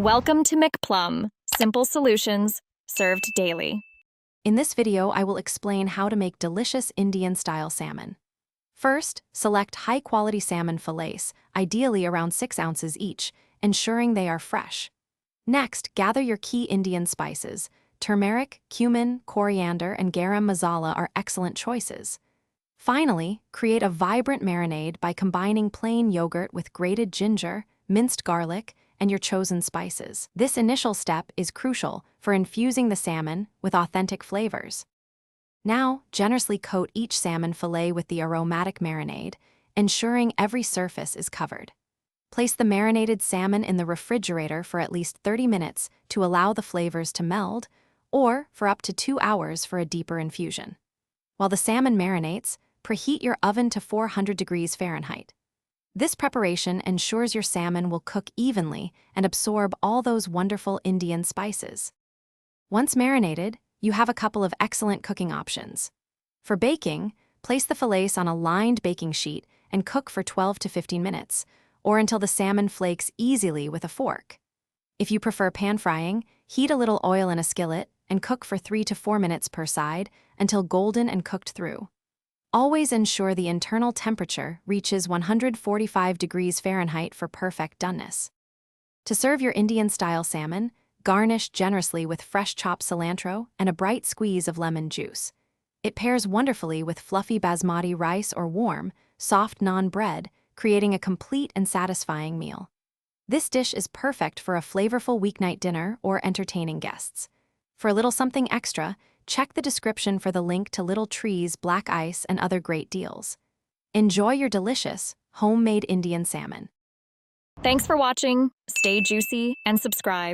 Welcome to McPlum, simple solutions served daily. In this video, I will explain how to make delicious Indian-style salmon. First, select high-quality salmon fillets, ideally around 6 ounces each, ensuring they are fresh. Next, gather your key Indian spices. Turmeric, cumin, coriander, and garam masala are excellent choices. Finally, create a vibrant marinade by combining plain yogurt with grated ginger, minced garlic, and your chosen spices. This initial step is crucial for infusing the salmon with authentic flavors. Now, generously coat each salmon fillet with the aromatic marinade, ensuring every surface is covered. Place the marinated salmon in the refrigerator for at least 30 minutes to allow the flavors to meld, or for up to 2 hours for a deeper infusion. While the salmon marinates, preheat your oven to 400 degrees Fahrenheit. This preparation ensures your salmon will cook evenly and absorb all those wonderful Indian spices. Once marinated, you have a couple of excellent cooking options. For baking, place the fillets on a lined baking sheet and cook for 12 to 15 minutes, or until the salmon flakes easily with a fork. If you prefer pan frying, heat a little oil in a skillet and cook for 3 to 4 minutes per side until golden and cooked through. Always ensure the internal temperature reaches 145 degrees Fahrenheit for perfect doneness. To serve your Indian-style salmon, garnish generously with fresh chopped cilantro and a bright squeeze of lemon juice. It pairs wonderfully with fluffy basmati rice or warm, soft naan bread, creating a complete and satisfying meal. This dish is perfect for a flavorful weeknight dinner or entertaining guests. For a little something extra, check the description for the link to Little Tree's black ice and other great deals. Enjoy your delicious, homemade Indian salmon. Thanks for watching. Stay juicy and subscribe.